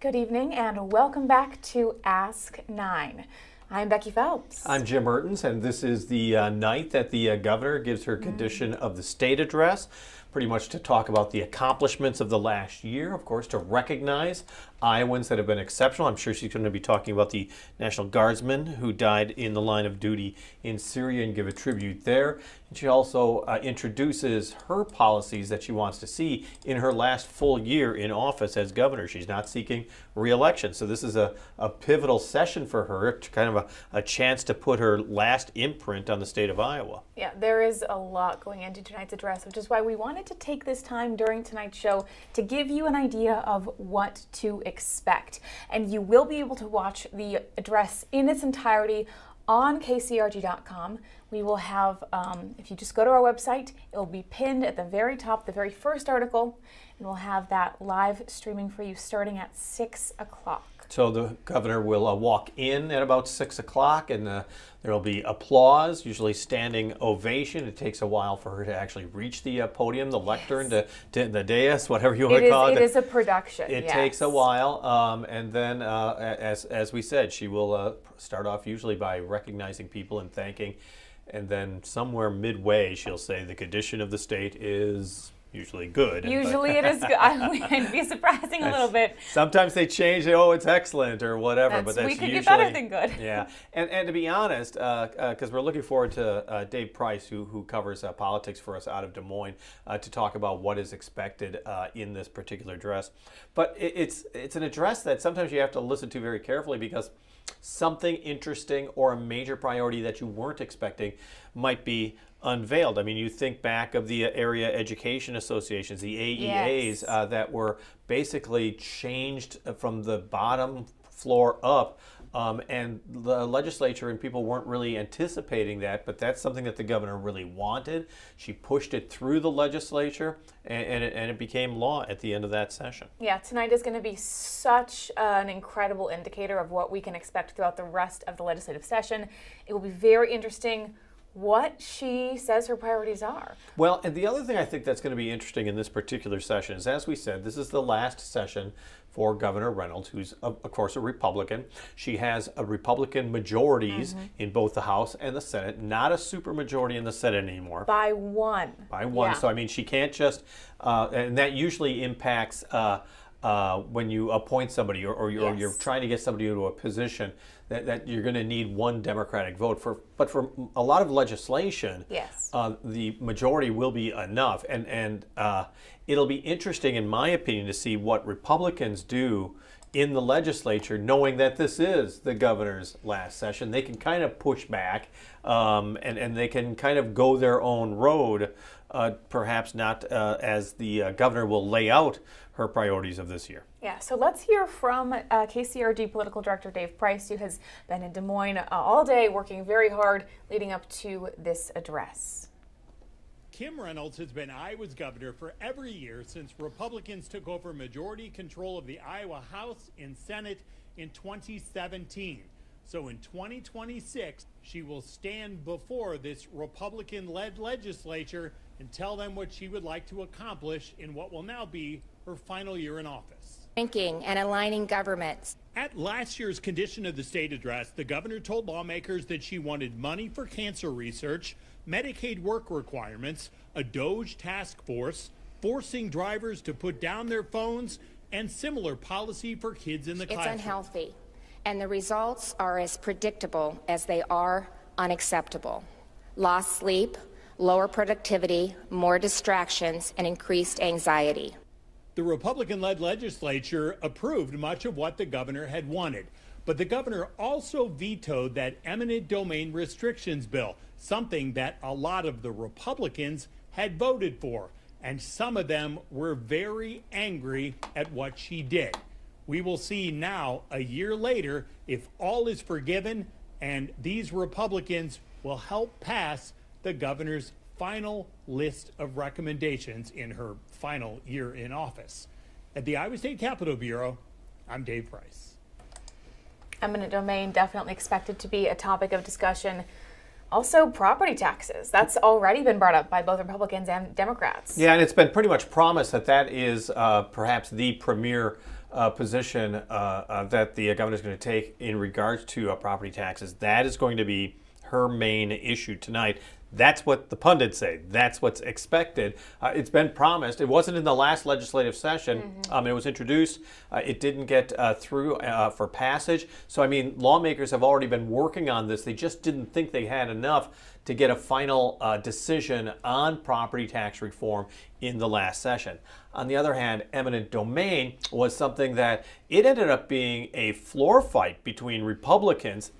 Good evening and welcome back to Ask 9. I'm Becky Phelps. I'm Jim Mertens, and this is the night that the governor gives her condition of the state address, pretty much to talk about the accomplishments of the last year, of course, to recognize Iowans that have been exceptional. I'm sure she's going to be talking about the National Guardsman who died in the line of duty in Syria and give a tribute there. And she also introduces her policies that she wants to see in her last full year in office as governor. She's not seeking re-election. So this is a pivotal session for her, kind of a chance to put her last imprint on the state of Iowa. Yeah, there is a lot going into tonight's address, which is why we wanted to take this time during tonight's show to give you an idea of what to expect. And you will be able to watch the address in its entirety on kcrg.com. We will have, if you just go to our website, it will be pinned at the very top, the very first article, and we'll have that live streaming for you starting at 6 o'clock. So the governor will walk in at about 6 o'clock, and there will be applause, usually standing ovation. It takes a while for her to actually reach the podium, the lectern, to the dais, whatever you want to call it. It is a production. It takes a while, and then, as we said, she will start off usually by recognizing people and thanking, and then somewhere midway she'll say the condition of the state is usually good. Usually it is good. I'd be surprising a little bit. Sometimes they change, it's excellent or whatever, but that's we could usually, get better than good. Yeah, and to be honest, because we're looking forward to Dave Price, who covers politics for us out of Des Moines, to talk about what is expected in this particular address. But it's an address that sometimes you have to listen to very carefully, because something interesting or a major priority that you weren't expecting might be unveiled. I mean, you think back of the area education associations, the AEAs, yes, that were basically changed from the bottom floor up, and the legislature and people weren't really anticipating that, but that's something that the governor really wanted. She pushed it through the legislature, and it became law at the end of that session. Yeah, tonight is going to be such an incredible indicator of what we can expect throughout the rest of the legislative session. It will be very interesting what she says her priorities are. Well, and the other thing I think that's going to be interesting in this particular session is, as we said, this is the last session for Governor Reynolds, who's, of course, a Republican. She has a Republican majorities in both the House and the Senate, not a supermajority in the Senate anymore. By one. By one. Yeah. So, I mean, she can't just, and that usually impacts when you appoint somebody or you're trying to get somebody into a position that you're going to need one Democratic vote for. But for a lot of legislation, yes, the majority will be enough, and it'll be interesting, in my opinion, to see what Republicans do in the legislature, knowing that this is the governor's last session. They can kind of push back, and they can kind of go their own road, perhaps not as the governor will lay out her priorities of this year. Yeah, so let's hear from KCRG Political Director Dave Price, who has been in Des Moines all day working very hard leading up to this address. Kim Reynolds has been Iowa's governor for every year since Republicans took over majority control of the Iowa House and Senate in 2017. So in 2026, she will stand before this Republican-led legislature and tell them what she would like to accomplish in what will now be her final year in office. Ranking and aligning governments. At last year's Condition of the State address, the governor told lawmakers that she wanted money for cancer research, Medicaid work requirements, a DOGE task force, forcing drivers to put down their phones, and similar policy for kids in the classroom. It's unhealthy, and the results are as predictable as they are unacceptable. Lost sleep, lower productivity, more distractions, and increased anxiety. The Republican-led legislature approved much of what the governor had wanted, but the governor also vetoed that eminent domain restrictions bill, something that a lot of the Republicans had voted for, and some of them were very angry at what she did. We will see now, a year later, if all is forgiven and these Republicans will help pass the governor's final list of recommendations in her final year in office. At the Iowa State Capitol Bureau, I'm Dave Price. Eminent domain definitely expected to be a topic of discussion Also, property taxes. That's already been brought up by both Republicans and Democrats. Yeah, and it's been pretty much promised that that is perhaps the premier position that the governor is going to take in regards to property taxes. That is going to be her main issue tonight. That's what the pundits say. That's what's expected. It's been promised. It wasn't in the last legislative session. It was introduced. It didn't get through for passage. So, I mean, lawmakers have already been working on this. They just didn't think they had enough to get a final decision on property tax reform in the last session. On the other hand, eminent domain was something that it ended up being a floor fight between Republicans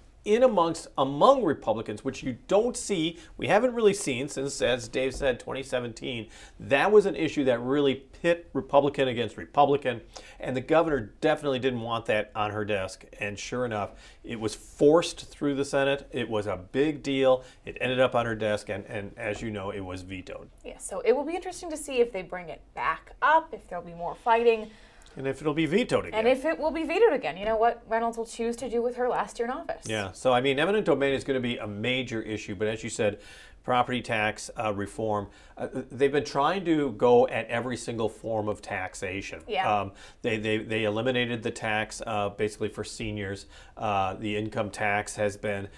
among Republicans, which you don't see, we haven't really seen since, as Dave said, 2017. That was an issue that really pit Republican against Republican, and the governor definitely didn't want that on her desk. And sure enough, it was forced through the Senate. It was a big deal. It ended up on her desk, and as you know, it was vetoed. Yeah, so it will be interesting to see if they bring it back up, if there'll be more fighting. And if it'll be vetoed again. And if it will be vetoed again. You know what Reynolds will choose to do with her last year in office. Yeah, so I mean, eminent domain is going to be a major issue, but as you said, property tax reform, they've been trying to go at every single form of taxation. Yeah. They eliminated the tax basically for seniors. The income tax has been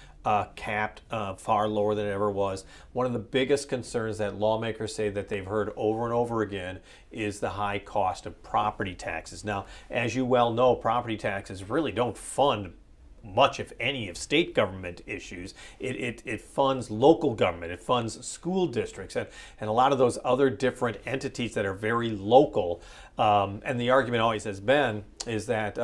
capped far lower than it ever was. One of the biggest concerns that lawmakers say that they've heard over and over again is the high cost of property taxes. Now, as you well know, property taxes really don't fund much, if any, of state government issues. It funds local government, it funds school districts, and a lot of those other different entities that are very local. And the argument always has been is that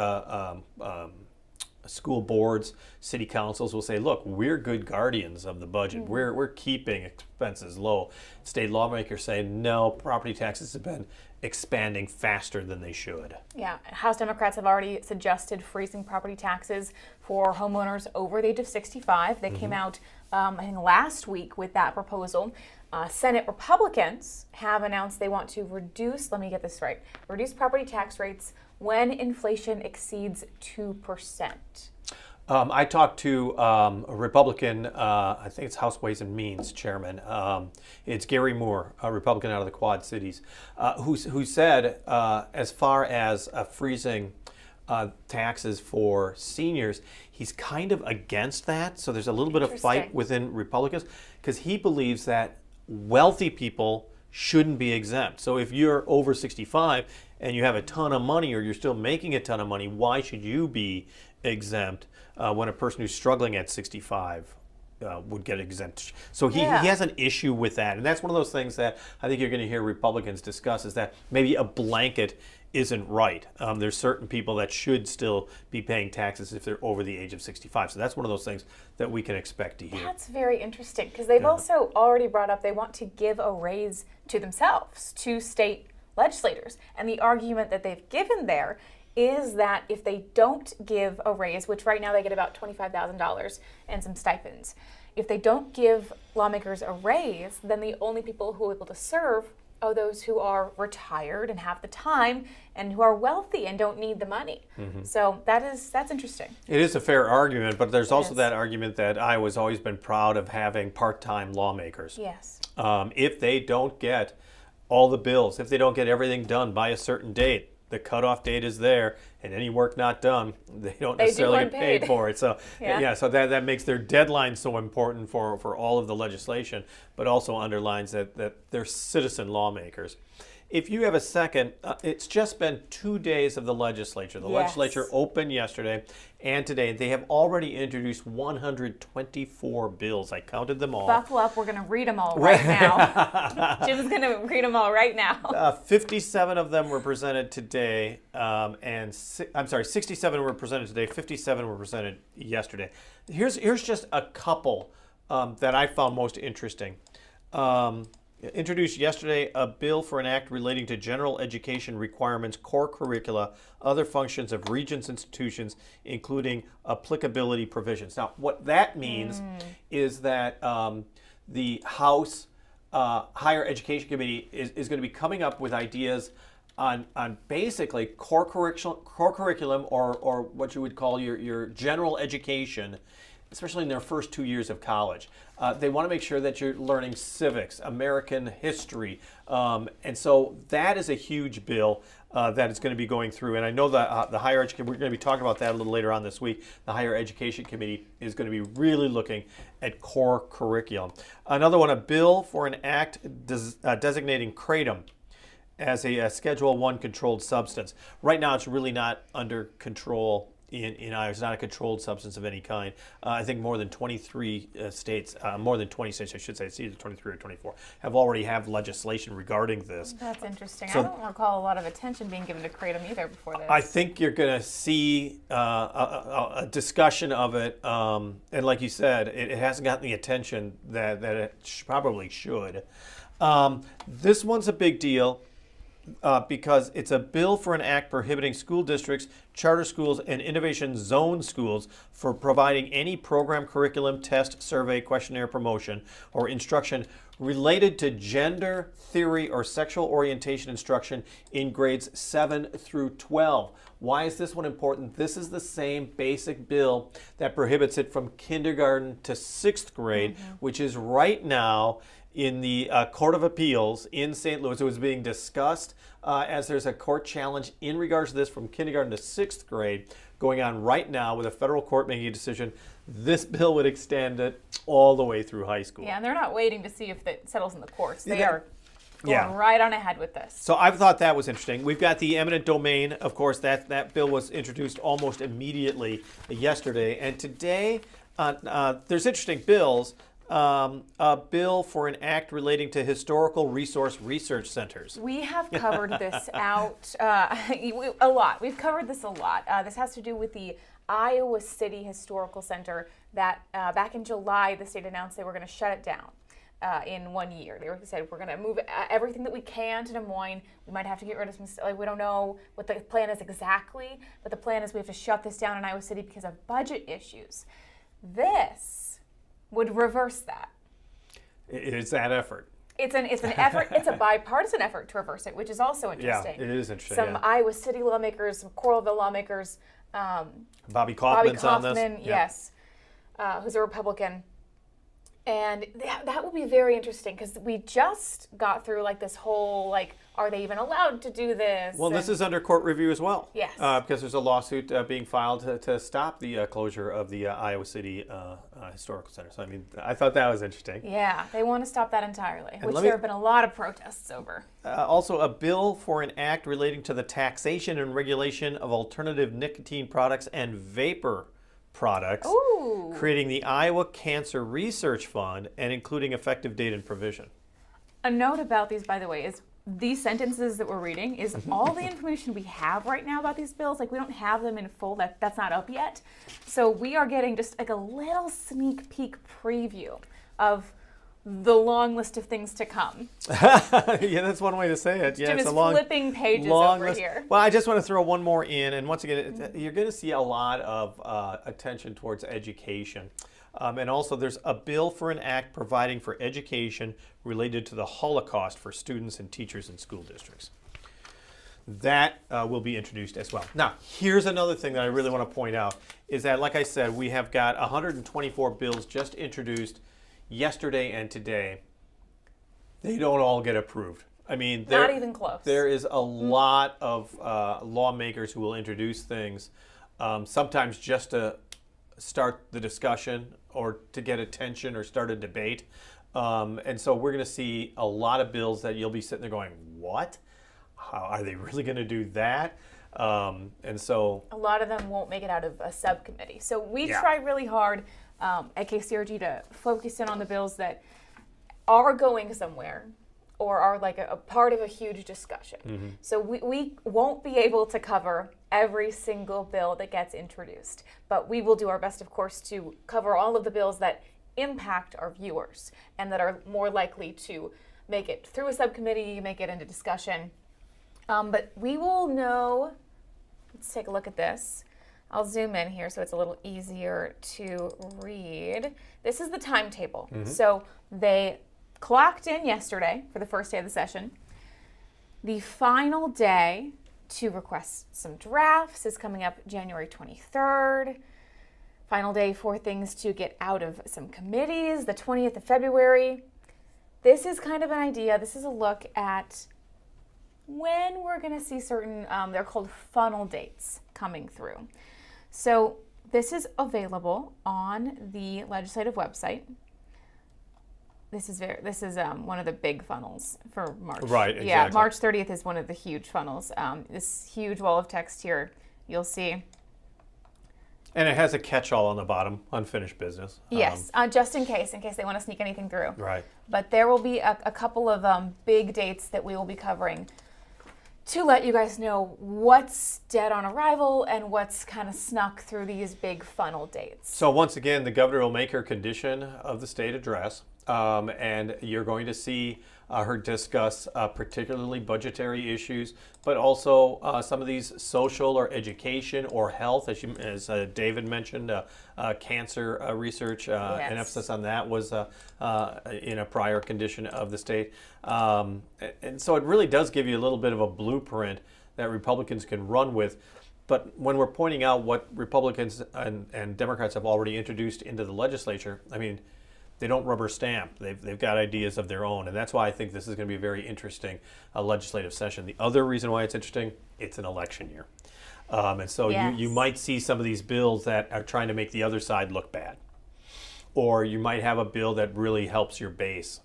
school boards, city councils will say, look, we're good guardians of the budget. We're keeping expenses low. State lawmakers say, no, property taxes have been expanding faster than they should. Yeah, House Democrats have already suggested freezing property taxes for homeowners over the age of 65. They came out, I think, last week with that proposal. Senate Republicans have announced they want to reduce, let me get this right, reduce property tax rates when inflation exceeds 2%. I talked to a Republican, I think it's House Ways and Means chairman. It's Gary Moore, a Republican out of the Quad Cities, who said as far as freezing taxes for seniors, he's kind of against that. So there's a little bit of fight within Republicans because he believes that wealthy people shouldn't be exempt. So if you're over 65 and you have a ton of money or you're still making a ton of money, why should you be exempt when a person who's struggling at 65 would get exempt? So he has an issue with that. And that's one of those things that I think you're going to hear Republicans discuss, is that maybe a blanket isn't right. There's certain people that should still be paying taxes if they're over the age of 65. So that's one of those things that we can expect to hear. That's very interesting because they've also already brought up they want to give a raise to themselves, to state legislators. And the argument that they've given there is that if they don't give a raise, which right now they get about $25,000 and some stipends, if they don't give lawmakers a raise, then the only people who are able to serve are those who are retired and have the time and who are wealthy and don't need the money. So that's interesting. It is a fair argument, but there's also that argument that Iowa's always been proud of having part-time lawmakers. Yes. If they don't get all the bills, if they don't get everything done by a certain date, the cutoff date is there, and any work not done, they don't necessarily get paid for it. So so that makes their deadline so important for all of the legislation, but also underlines that they're citizen lawmakers. If you have a second, it's just been 2 days of the legislature. The legislature opened yesterday and today. They have already introduced 124 bills. I counted them all. Buckle up. We're going to read them all right now. Jim's going to read them all right now. 57 of them were presented today, 67 were presented today, 57 were presented yesterday. Here's just a couple that I found most interesting. Introduced yesterday a bill for an act relating to general education requirements, core curricula, other functions of Regents institutions, including applicability provisions. Now, what that means is that the House Higher Education Committee is going to be coming up with ideas on basically core curriculum or what you would call your general education especially in their first 2 years of college. They want to make sure that you're learning civics, American history, and so that is a huge bill that is going to be going through. And I know that the higher education, we're going to be talking about that a little later on this week. The Higher Education Committee is going to be really looking at core curriculum. Another one, a bill for an act designating kratom as a Schedule I controlled substance. Right now, it's really not under control in Iowa. It's not a controlled substance of any kind. I think more than 23 states, more than 20 states, I should say, it's either 23 or 24, have already have legislation regarding this. That's interesting. So, I don't recall a lot of attention being given to kratom either before this. I think you're going to see a discussion of it, and like you said, it hasn't gotten the attention that it probably should. This one's a big deal. Because it's a bill for an act prohibiting school districts, charter schools, and innovation zone schools for providing any program, curriculum, test, survey, questionnaire, promotion, or instruction related to gender, theory, or sexual orientation instruction in grades 7 through 12. Why is this one important? This is the same basic bill that prohibits it from kindergarten to 6th grade, which is right now in the Court of Appeals in St. Louis. It was being discussed as there's a court challenge in regards to this from kindergarten to 6th grade going on right now with a federal court making a decision. This bill would extend it all the way through high school. Yeah, and they're not waiting to see if it settles in the courts. They are going right on ahead with this. So I thought that was interesting. We've got the eminent domain. Of course, that bill was introduced almost immediately yesterday. And today, there's interesting bills. A bill for an act relating to historical resource research centers. We have covered this out a lot. We've covered this a lot. This has to do with the Iowa City Historical Center that back in July, the state announced they were going to shut it down in 1 year. They said, we're going to move everything that we can to Des Moines. We might have to get rid of some stuff. We don't know what the plan is exactly, but the plan is we have to shut this down in Iowa City because of budget issues. This would reverse that. It's that effort. It's an effort. It's a bipartisan effort to reverse it, which is also interesting. Yeah, it is interesting. Some Iowa City lawmakers, some Coralville lawmakers. Bobby Kaufman's on this. Yes, who's a Republican. And that will be very interesting because we just got through like this whole are they even allowed to do this? Well, this is under court review as well. Yes. Because there's a lawsuit being filed to stop the closure of the Iowa City Historical Center. So, I mean, I thought that was interesting. Yeah, they want to stop that entirely, And which there have been a lot of protests over. Also, a bill for an act relating to the taxation and regulation of alternative nicotine products and vapor products, creating the Iowa Cancer Research Fund and including effective date and provision. A note about these, by the way, is these sentences that we're reading is all the information we have right now about these bills. We don't have them in full. That's not up yet. So we are getting just a little sneak peek preview of the long list of things to come. Yeah, that's one way to say it. Yeah, Jim it's is a long, flipping pages long over list. here. Well, I just want to throw one more in, and once again, you're going to see a lot of attention towards education. And also, there's a bill for an act providing for education related to the Holocaust for students and teachers in school districts. That will be introduced as well. Now, here's another thing that I really want to point out, is that, like I said, we have got 124 bills just introduced yesterday and today. They don't all get approved. I mean, not even close. There is a lot of lawmakers who will introduce things, sometimes just to start the discussion or to get attention or start a debate. And so we're going to see a lot of bills that you'll be sitting there going, what? How are they really going to do that? And so a lot of them won't make it out of a subcommittee. So we try really hard at KCRG to focus in on the bills that are going somewhere or are a part of a huge discussion. So we won't be able to cover every single bill that gets introduced, but we will do our best, of course, to cover all of the bills that impact our viewers and that are more likely to make it through a subcommittee, make it into discussion. But we will know, let's take a look at this. I'll zoom in here so it's a little easier to read. This is the timetable. So they clocked in yesterday for the first day of the session. The final day to request some drafts is coming up January 23rd. Final day for things to get out of some committees, the 20th of February. This is kind of an idea. This is a look at when we're going to see certain, they're called funnel dates coming through. So this is available on the legislative website. This is one of the big funnels for March. Right, exactly. Yeah, March 30th is one of the huge funnels. This huge wall of text here, you'll see. And it has a catch-all on the bottom, unfinished business. Yes, just in case they want to sneak anything through. Right. But there will be a couple of big dates that we will be covering to let you guys know what's dead on arrival and what's kind of snuck through these big funnel dates. So once again, the governor will make her condition of the state address, and you're going to see her discuss particularly budgetary issues, but also some of these social or education or health, as David mentioned, cancer research, Yes. an emphasis on that was in a prior condition of the state. And so it really does give you a little bit of a blueprint that Republicans can run with. But when we're pointing out what Republicans and Democrats have already introduced into the legislature, I mean, they don't rubber stamp. They've got ideas of their own. And that's why I think this is going to be a very interesting legislative session. The other reason why it's interesting, it's an election year. And so Yes. you might see some of these bills that are trying to make the other side look bad. Or you might have a bill that really helps your base.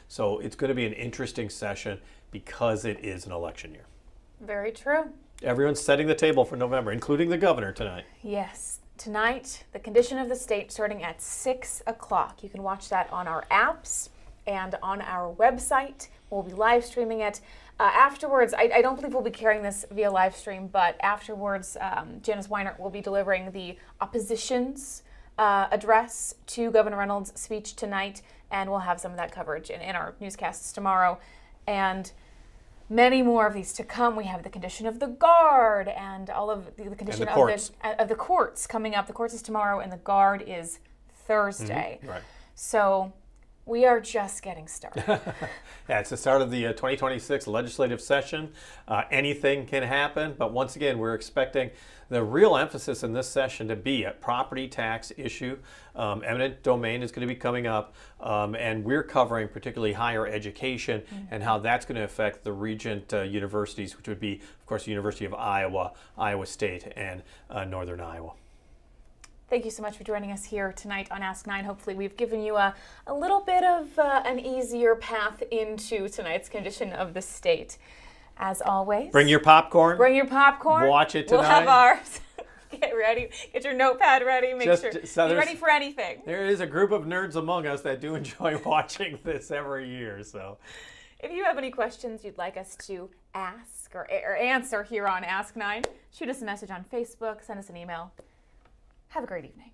So it's going to be an interesting session because it is an election year. Very true. Everyone's setting the table for November, including the governor tonight. Yes. Tonight, the condition of the state starting at 6 o'clock. You can watch that on our apps and on our website. We'll be live streaming it. Afterwards, I don't believe we'll be carrying this via live stream, but afterwards, Janice Weinert will be delivering the opposition's address to Governor Reynolds' speech tonight, and we'll have some of that coverage in our newscasts tomorrow. And many more of these to come. We have the condition of the guard and all of the condition of the courts coming up. The courts is tomorrow and the guard is Thursday. Right. So we are just getting started. Yeah, it's the start of the 2026 legislative session. Anything can happen, but once again, we're expecting the real emphasis in this session to be a property tax issue. Eminent domain is going to be coming up, and we're covering particularly higher education and how that's going to affect the regent universities, which would be, of course, the University of Iowa, Iowa State, and Northern Iowa. Thank you so much for joining us here tonight on Ask 9. Hopefully we've given you a little bit of an easier path into tonight's condition of the state. As always, Bring your popcorn. Bring your popcorn. Watch it We'll have tonight. ours. Get ready. Get your notepad ready. Be ready for anything. There is a group of nerds among us that do enjoy watching this every year. So, if you have any questions you'd like us to ask or answer here on Ask 9, shoot us a message on Facebook, send us an email. Have a great evening.